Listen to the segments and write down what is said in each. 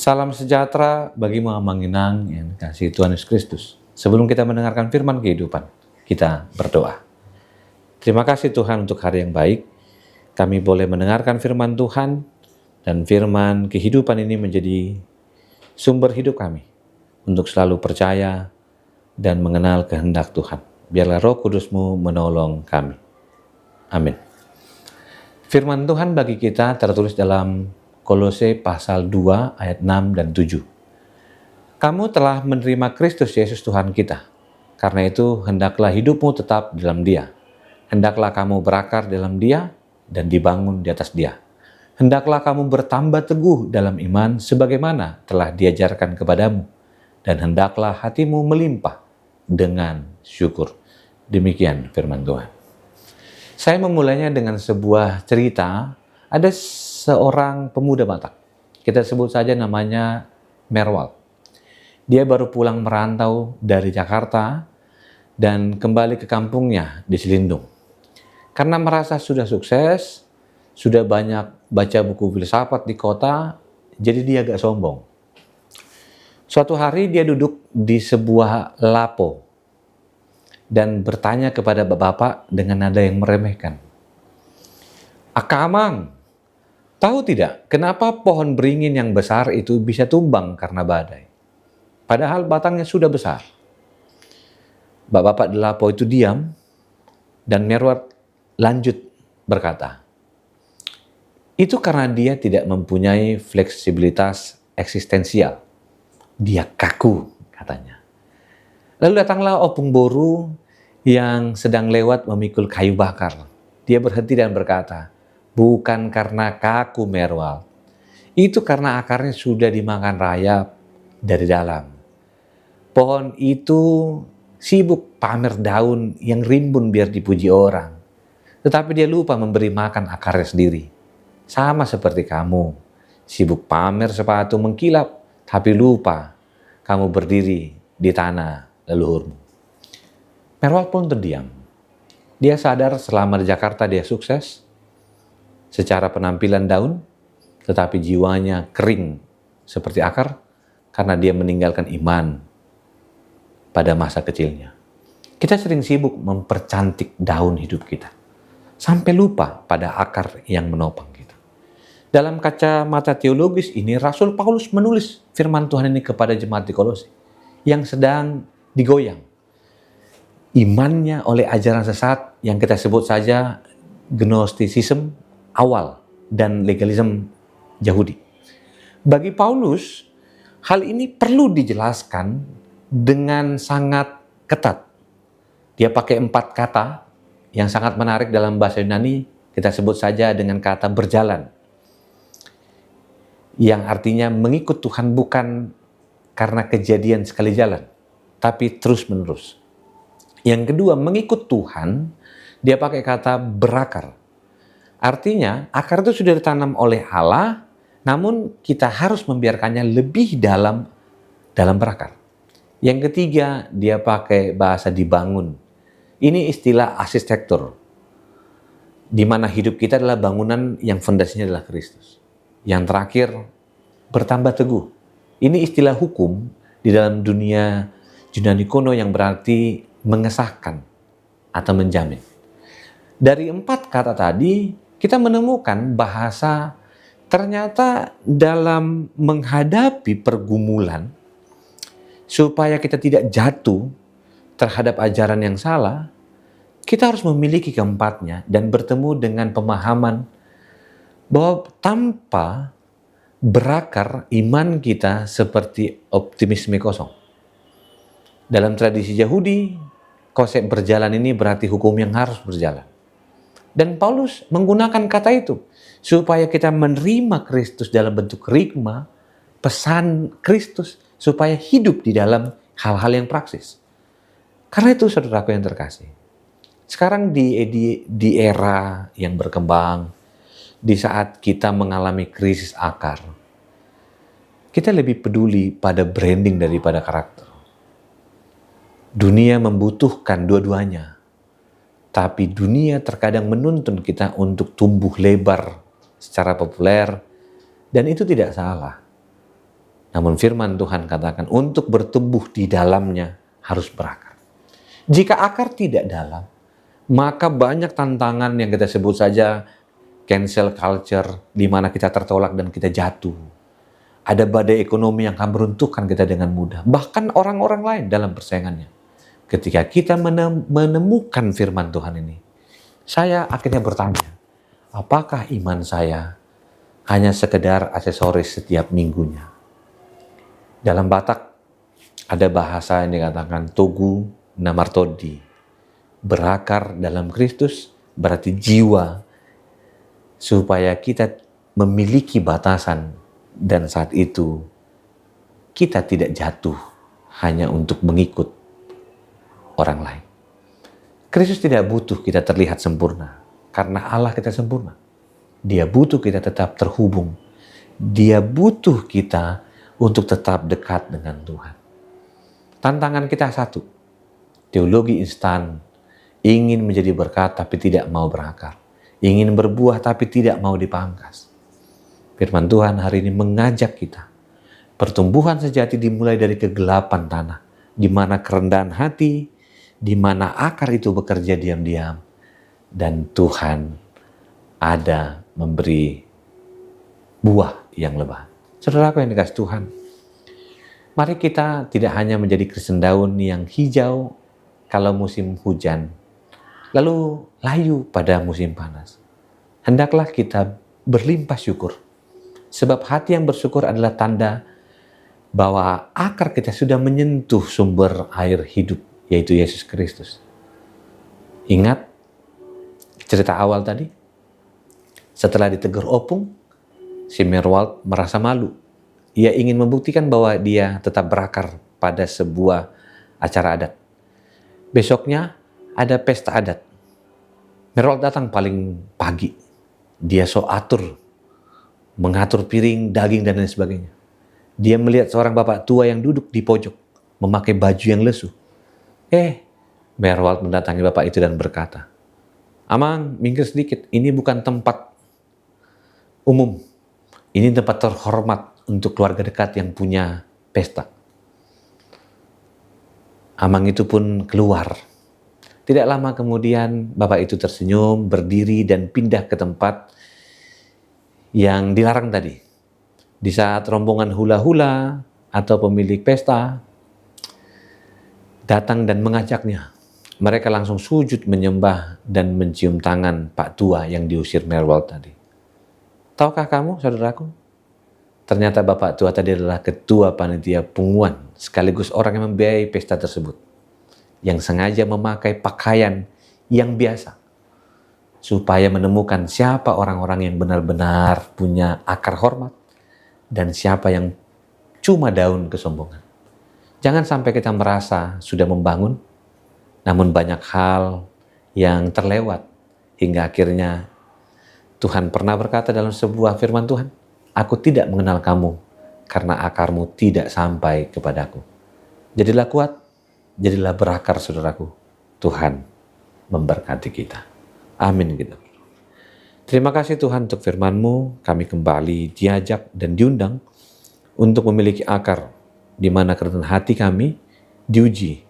Salam sejahtera bagi Mama Manginang yang dikasihi Tuhan Yesus Kristus. Sebelum kita mendengarkan firman kehidupan, kita berdoa. Terima kasih Tuhan untuk hari yang baik. Kami boleh mendengarkan firman Tuhan dan firman kehidupan ini menjadi sumber hidup kami untuk selalu percaya dan mengenal kehendak Tuhan. Biarlah Roh Kudus-Mu menolong kami. Amin. Firman Tuhan bagi kita tertulis dalam Kolose pasal 2 ayat 6 dan 7. Kamu telah menerima Kristus Yesus Tuhan kita. Karena itu hendaklah hidupmu tetap dalam Dia. Hendaklah kamu berakar dalam Dia dan dibangun di atas Dia. Hendaklah kamu bertambah teguh dalam iman sebagaimana telah diajarkan kepadamu. Dan hendaklah hatimu melimpah dengan syukur. Demikian firman Tuhan. Saya memulainya dengan sebuah cerita. Ada seorang pemuda Batak. Kita sebut saja namanya Merwal. Dia baru pulang merantau dari Jakarta dan kembali ke kampungnya di Selindung. Karena merasa sudah sukses, sudah banyak baca buku filsafat di kota, jadi dia agak sombong. Suatu hari dia duduk di sebuah lapo dan bertanya kepada bapak-bapak dengan nada yang meremehkan. Akamang, tahu tidak kenapa pohon beringin yang besar itu bisa tumbang karena badai? Padahal batangnya sudah besar. Bapak-bapak di lapo itu diam dan Merwal lanjut berkata, itu karena dia tidak mempunyai fleksibilitas eksistensial. Dia kaku, katanya. Lalu datanglah Opung Boru yang sedang lewat memikul kayu bakar. Dia berhenti dan berkata, bukan karena kaku Merwal. Itu karena akarnya sudah dimakan rayap dari dalam. Pohon itu sibuk pamer daun yang rimbun biar dipuji orang. Tetapi dia lupa memberi makan akarnya sendiri. Sama seperti kamu. Sibuk pamer sepatu mengkilap, tapi lupa kamu berdiri di tanah leluhurmu. Merwal pun terdiam. Dia sadar selama di Jakarta dia sukses secara penampilan daun, tetapi jiwanya kering seperti akar karena dia meninggalkan iman pada masa kecilnya. Kita sering sibuk mempercantik daun hidup kita, sampai lupa pada akar yang menopang kita. Dalam kacamata teologis ini, Rasul Paulus menulis firman Tuhan ini kepada jemaat di Kolose yang sedang digoyang imannya oleh ajaran sesat yang kita sebut saja Gnosticism awal dan legalisme Yahudi. Bagi Paulus, hal ini perlu dijelaskan dengan sangat ketat. Dia pakai 4 kata yang sangat menarik dalam bahasa Yunani, kita sebut saja dengan kata berjalan. Yang artinya mengikut Tuhan bukan karena kejadian sekali jalan, tapi terus-menerus. Yang kedua, mengikut Tuhan, dia pakai kata berakar. Artinya, akar itu sudah ditanam oleh Allah, namun kita harus membiarkannya lebih dalam berakar. Yang ketiga, dia pakai bahasa dibangun. Ini istilah arsitektur, di mana hidup kita adalah bangunan yang fondasinya adalah Kristus. Yang terakhir, bertambah teguh. Ini istilah hukum di dalam dunia Yunani kuno yang berarti mengesahkan atau menjamin. Dari 4 kata tadi, kita menemukan bahasa ternyata dalam menghadapi pergumulan, supaya kita tidak jatuh terhadap ajaran yang salah, kita harus memiliki keempatnya dan bertemu dengan pemahaman bahwa tanpa berakar iman kita seperti optimisme kosong. Dalam tradisi Yahudi, konsep berjalan ini berarti hukum yang harus berjalan. Dan Paulus menggunakan kata itu supaya kita menerima Kristus dalam bentuk kerigma, pesan Kristus supaya hidup di dalam hal-hal yang praksis. Karena itu saudaraku yang terkasih, sekarang di era yang berkembang, di saat kita mengalami krisis akar, kita lebih peduli pada branding daripada karakter. Dunia membutuhkan dua-duanya. Tapi dunia terkadang menuntun kita untuk tumbuh lebar secara populer, dan itu tidak salah. Namun firman Tuhan katakan untuk bertumbuh di dalamnya harus berakar. Jika akar tidak dalam, maka banyak tantangan yang kita sebut saja cancel culture, di mana kita tertolak dan kita jatuh. Ada badai ekonomi yang akan meruntuhkan kita dengan mudah. Bahkan orang-orang lain dalam persaingannya. Ketika kita menemukan firman Tuhan ini, saya akhirnya bertanya, apakah iman saya hanya sekedar aksesoris setiap minggunya? Dalam Batak ada bahasa yang dikatakan togu namartodi. Berakar dalam Kristus berarti jiwa, supaya kita memiliki batasan dan saat itu kita tidak jatuh hanya untuk mengikut orang lain. Kristus tidak butuh kita terlihat sempurna karena Allah kita sempurna. Dia butuh kita tetap terhubung. Dia butuh kita untuk tetap dekat dengan Tuhan. Tantangan kita satu, teologi instan, ingin menjadi berkat tapi tidak mau berakar. Ingin berbuah tapi tidak mau dipangkas. Firman Tuhan hari ini mengajak kita. Pertumbuhan sejati dimulai dari kegelapan tanah, di mana kerendahan hati, di mana akar itu bekerja diam-diam, dan Tuhan ada memberi buah yang lebat. Saudaraku yang dikasihi Tuhan, mari kita tidak hanya menjadi Kristen daun yang hijau kalau musim hujan, lalu layu pada musim panas. Hendaklah kita berlimpah syukur. Sebab hati yang bersyukur adalah tanda bahwa akar kita sudah menyentuh sumber air hidup, yaitu Yesus Kristus. Ingat cerita awal tadi? Setelah ditegur opung, si Merwald merasa malu. Ia ingin membuktikan bahwa dia tetap berakar pada sebuah acara adat. Besoknya ada pesta adat. Merwald datang paling pagi. Dia atur, mengatur piring, daging, dan lain sebagainya. Dia melihat seorang bapak tua yang duduk di pojok, memakai baju yang lesu. Merwald mendatangi bapak itu dan berkata, "Amang, minggir sedikit, ini bukan tempat umum. Ini tempat terhormat untuk keluarga dekat yang punya pesta." Amang itu pun keluar. Tidak lama kemudian bapak itu tersenyum, berdiri dan pindah ke tempat yang dilarang tadi. Di saat rombongan hula-hula atau pemilik pesta datang dan mengajaknya, mereka langsung sujud menyembah dan mencium tangan Pak Tua yang diusir Merwald tadi. Tahukah kamu, saudaraku? Ternyata Bapak Tua tadi adalah ketua panitia punguan sekaligus orang yang membiayai pesta tersebut, yang sengaja memakai pakaian yang biasa supaya menemukan siapa orang-orang yang benar-benar punya akar hormat dan siapa yang cuma daun kesombongan. Jangan sampai kita merasa sudah membangun, namun banyak hal yang terlewat hingga akhirnya Tuhan pernah berkata dalam sebuah firman Tuhan, "Aku tidak mengenal kamu karena akarmu tidak sampai kepadaku." Jadilah kuat, jadilah berakar, saudaraku. Tuhan memberkati kita. Amin gitu. Terima kasih Tuhan untuk firman-Mu. Kami kembali diajak dan diundang untuk memiliki akar di mana kerendahan hati kami diuji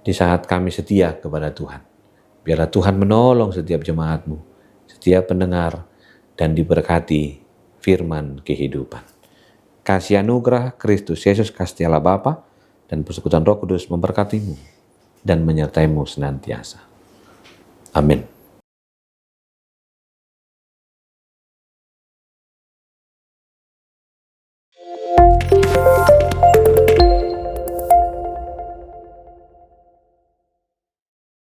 di saat kami setia kepada Tuhan. Biarlah Tuhan menolong setiap jemaat-Mu, setiap pendengar, dan diberkati firman kehidupan. Kasih anugerah Kristus Yesus, kasih Allah Bapa, dan persekutuan Roh Kudus memberkati-Mu dan menyertai-Mu senantiasa. Amin.